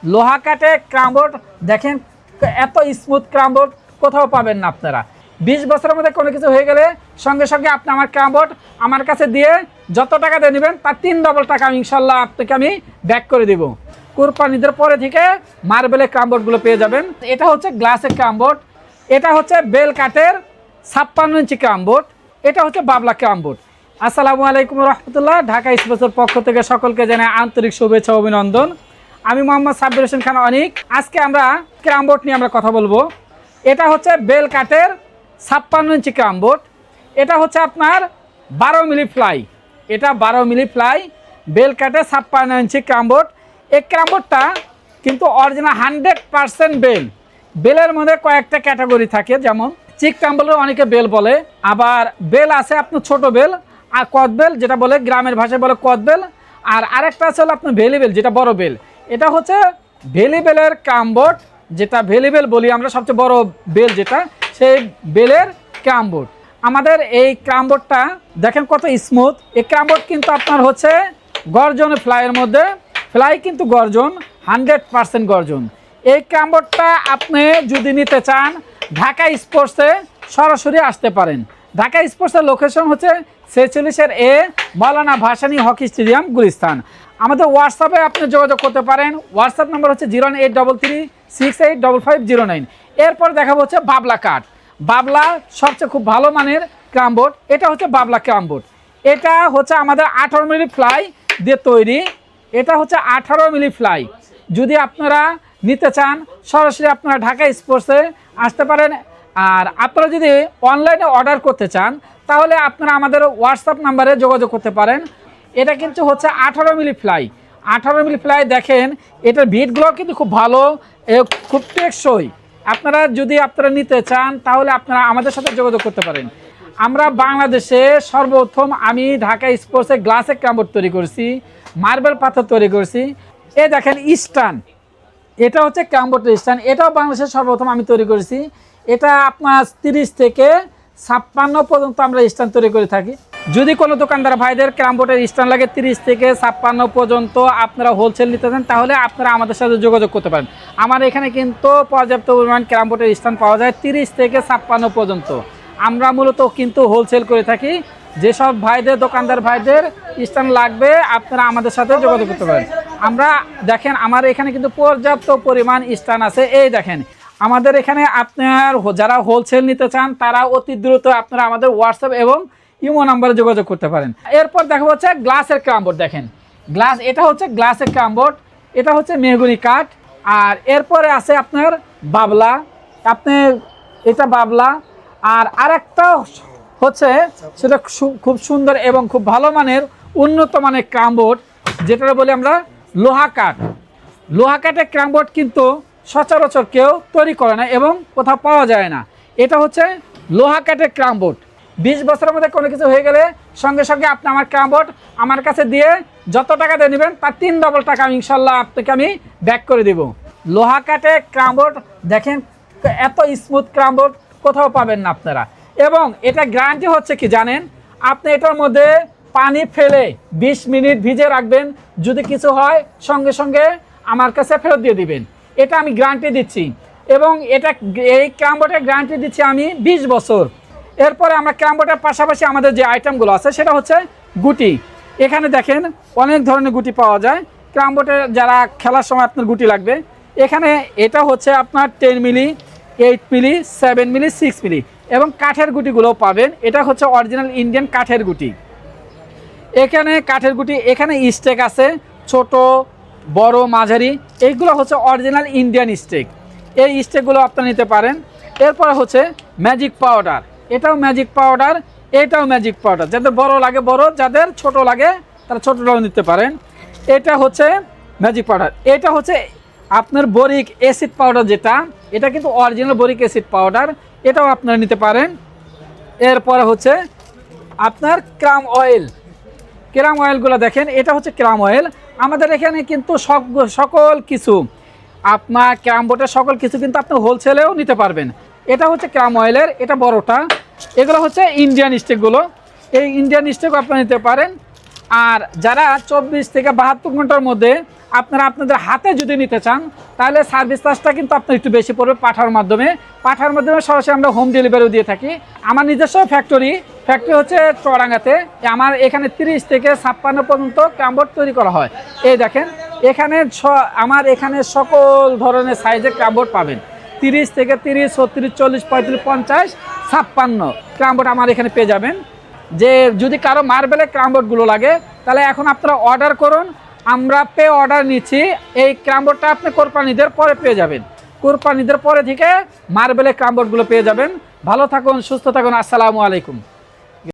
লোহা কাঠে ক্রামবোর্ড দেখেন, এত স্মুথ ক্রামবোর্ড কোথাও পাবেন না আপনারা। 20 বছরের মধ্যে কোনো কিছু হয়ে গেলে সঙ্গে সঙ্গে আপনি আমার ক্রামবোর্ড আমার কাছে দিয়ে যত টাকা দিয়ে নেবেন তার 3 ডবল টাকা আমি ইনশাল্লাহ আপনাকে আমি ব্যাক করে দেবো। কুরবানিদের পরে থেকে মার্বেলের ক্রামবোর্ডগুলো পেয়ে যাবেন। এটা হচ্ছে গ্লাসের ক্রামবোর্ড, এটা হচ্ছে বেল কাঠের 56 ইঞ্চি ক্রামবোর্ড, এটা হচ্ছে বাবলা ক্রামবোর্ড। আসসালামু আলাইকুম রহমতুল্লাহ। ঢাকা স্পেসের পক্ষ থেকে সকলকে জানাই আন্তরিক শুভেচ্ছা অভিনন্দন। আমি মোহাম্মদ সাব্বির হোসেন খান অনিক। আজকে আমরা ক্রামবোর্ড নিয়ে আমরা কথা বলবো। এটা হচ্ছে বেল কাঠের 56 ইঞ্চি ক্রামবোর্ড, এটা হচ্ছে আপনার 12 মিলি ফ্লাই, এটা 12 মিলি ফ্লাই বেল কাঠের 56 ইঞ্চি ক্রামবোর্ড। এই ক্রামবোর্ডটা কিন্তু অরিজিনাল 100% বেল। বেলের মধ্যে কয়েকটা ক্যাটাগরি থাকে, যেমন চিক ক্রামবোর্ডের অনেকে বেল বলে, আবার বেল আছে আপনার ছোট বেল আর কদ বেল, যেটা বলে গ্রামের ভাষায় বলে কদ বেল, আর আরেকটা আছে হলো আপনার ভেলি বেল, যেটা বড় বেল। এটা হচ্ছে ভেলি বেলের ক্রামবোর্ড, যেটা ভেলি বেল বলি আমরা, সবচেয়ে বড় বেল যেটা, সেই বেলের ক্রামবোর্ড। আমাদের এই ক্রামবোর্ডটা দেখেন কত স্মুথ। এই ক্রামবোর্ড কিন্তু আপনার হচ্ছে গর্জন ফ্লাইয়ের মধ্যে, ফ্লাই কিন্তু গর্জন 100% গর্জন। এই ক্রামবোর্ডটা আপনি যদি নিতে চান ঢাকা স্পোর্টসে সরাসরি আসতে পারেন। ঢাকা স্পোর্টসের লোকেশন হচ্ছে 46 এ মাওলানা ভাসানী হকি স্টেডিয়াম, গুলিস্তান। আমাদের হোয়াটসঅ্যাপে আপনি যোগাযোগ করতে পারেন। হোয়াটসঅ্যাপ নাম্বার হচ্ছে 01833685509। এরপর দেখাবো হচ্ছে বাবলা কাঠ। বাবলা সবচেয়ে খুব ভালো মানের ক্রামবোর্ড। এটা হচ্ছে বাবলা ক্রামবোর্ড, এটা হচ্ছে আমাদের 18 মিলি ফ্লাই দিয়ে তৈরি। এটা হচ্ছে 18 মিলি ফ্লাই। যদি আপনারা নিতে চান সরাসরি আপনারা ঢাকা স্পোর্টসে আসতে পারেন। আর আপনারা যদি অনলাইনে অর্ডার করতে চান তাহলে আপনারা আমাদের হোয়াটসঅ্যাপ নাম্বারে যোগাযোগ করতে পারেন। এটা কিন্তু হচ্ছে 18 মিলি ফ্লাই। 18 মিলি ফ্লাই দেখেন, এটার ভিটগুলো কিন্তু খুব ভালো, খুব টেকসই। আপনারা যদি আপনারা নিতে চান তাহলে আপনারা আমাদের সাথে যোগাযোগ করতে পারেন। আমরা বাংলাদেশে সর্বপ্রথম আমি ঢাকা স্পোর্টসে গ্লাসের ক্রামবোর্ড তৈরি করেছি, মার্বেল পাথর তৈরি করেছি। এ দেখেন স্টান, এটা হচ্ছে ক্রামবোর্ডের স্টান, এটাও বাংলাদেশের সর্বপ্রথম আমি তৈরি করেছি। এটা আপনার 30 থেকে 56 পর্যন্ত আমরা স্টান তৈরি করে থাকি। যদি কোনো দোকানদার ভাইদের ক্রামবোর্ডের স্টান লাগে 30 থেকে 56 পর্যন্ত আপনারা হোলসেল নিতে চান তাহলে আপনারা আমাদের সাথে যোগাযোগ করতে পারেন। আমার এখানে কিন্তু পর্যাপ্ত পরিমাণ ক্রামবোর্ডের স্টান পাওয়া যায় 30 থেকে 56 পর্যন্ত। আমরা মূলত কিন্তু হোলসেল করে থাকি। যেসব ভাইদের দোকানদার ভাইদের স্টান লাগবে আপনারা আমাদের সাথে যোগাযোগ করতে পারেন। আমরা দেখেন আমার এখানে কিন্তু পর্যাপ্ত পরিমাণ স্টান আছে। এই দেখেন আমাদের এখানে আপনার যারা হোলসেল নিতে চান তারা অতি দ্রুত আপনারা আমাদের হোয়াটসঅ্যাপ এবং ইমো নাম্বারে যোগাযোগ করতে পারেন। এরপর দেখা হচ্ছে গ্লাসের ক্রামবোর্ড। দেখেন গ্লাস, এটা হচ্ছে গ্লাসের ক্রামবোর্ড, এটা হচ্ছে মেহগনি কাঠ। আর এরপরে আছে আপনার বাবলা, আপনি এটা বাবলা। আর আরেকটা হচ্ছে সেটা খুব সুন্দর এবং খুব ভালো মানের উন্নত মানের ক্রামবোর্ড, যেটা বলি আমরা লোহা কাঠ। লোহা কাঠের ক্রামবোর্ড কিন্তু সচরাচর কেউ তৈরি করে না এবং কোথাও পাওয়া যায় না। এটা হচ্ছে লোহা কাঠের ক্রামবোর্ড। 20 বছরের মধ্যে কোনো কিছু হয়ে গেলে সঙ্গে সঙ্গে আপনি আমার ক্রামবোর্ড আমার কাছে দিয়ে যত টাকা দিয়ে নেবেন তার 3 ডবল টাকা আমি ইনশাল্লাহ আপনাকে আমি ব্যাক করে দেব। লোহা কাঠের ক্রামবোর্ড দেখেন, এত স্মুথ ক্রামবোর্ড কোথাও পাবেন না আপনারা। এবং এটা গ্যারান্টি হচ্ছে কি জানেন, আপনি এটার মধ্যে পানি ফেলে 20 মিনিট ভিজে রাখবেন, যদি কিছু হয় সঙ্গে সঙ্গে আমার কাছে ফেরত দিয়ে দিবেন, এটা আমি গ্যারান্টি দিচ্ছি। এবং এই ক্রামবোর্ডের গ্যারান্টি দিচ্ছি আমি 20 বছর। এরপরে আমরা ক্রামবোর্ডের পাশাপাশি আমাদের যে আইটেমগুলো আছে সেটা হচ্ছে গুটি। এখানে দেখেন অনেক ধরনের গুটি পাওয়া যায়। ক্রামবোর্ডের যারা খেলার সময় আপনার গুটি লাগবে, এখানে এটা হচ্ছে আপনার 10 মিলি, 8 মিলি, 7 মিলি, 6 মিলি এবং কাঠের গুটিগুলোও পাবেন। এটা হচ্ছে অরিজিনাল ইন্ডিয়ান কাঠের গুটি। এখানে কাঠের গুটি, এখানে স্টেক আছে ছোট, বড়, মাঝারি, এইগুলো হচ্ছে অরিজিনাল ইন্ডিয়ান স্টেক। এই স্টেকগুলো আপনারা নিতে পারেন। এরপরে হচ্ছে ম্যাজিক পাউডার, এটাও ম্যাজিক পাউডার, এটাও ম্যাজিক পাউডার। যাদের বড় লাগে বড়, যাদের ছোট লাগে তারা ছোটটাও নিতে পারেন। এটা হচ্ছে ম্যাজিক পাউডার। এটা হচ্ছে আপনার বরিক অ্যাসিড পাউডার, যেটা এটা কিন্তু অরিজিনাল বরিক অ্যাসিড পাউডার, এটাও আপনারা নিতে পারেন। এরপরে হচ্ছে আপনার ক্রাম অয়েল। ক্রাম অয়েলগুলো দেখেন, এটা হচ্ছে ক্রাম অয়েল। আমাদের এখানে কিন্তু সকল কিছু আপনার ক্রামবোর্ডের সকল কিছু কিন্তু আপনি হোলসেলেও নিতে পারবেন। এটা হচ্ছে ক্রাম অয়েলের, এটা বড়টা। এগুলো হচ্ছে ইন্ডিয়ান স্টেকগুলো, এই ইন্ডিয়ান স্টেক আপনারা নিতে পারেন। আর যারা 24 থেকে 72 ঘন্টার মধ্যে আপনারা আপনাদের হাতে যদি নিতে চান, তাহলে সার্ভিস চার্জটা কিন্তু আপনার একটু বেশি পড়বে পাঠার মাধ্যমে। পাঠার মাধ্যমে সরাসরি আমরা হোম ডেলিভারিও দিয়ে থাকি। আমার নিজস্ব ফ্যাক্টরি হচ্ছে চুয়াডাঙ্গাতে। আমার এখানে 30 থেকে 56 পর্যন্ত ক্রামবোর্ড তৈরি করা হয়। এই দেখেন এখানে আমার এখানে সকল ধরনের সাইজের ক্রামবোর্ড পাবেন। 30 থেকে 30, 36, 40, 35, 50, 56 ক্রামবোর্ড আমার এখানে পেয়ে যাবেন। যে যদি কারো মার্বেলের ক্রামবোর্ডগুলো লাগে, তাহলে এখন আপনারা অর্ডার করুন, আমরা অর্ডার নিচ্ছি। এই ক্রামবোর্ডটা আপনি কোরবানিদের পরে পেয়ে যাবেন। কোরবানিদের পরে থেকে মার্বেলের ক্রামবোর্ডগুলো পেয়ে যাবেন। ভালো থাকুন, সুস্থ থাকুন। আসসালামু আলাইকুম।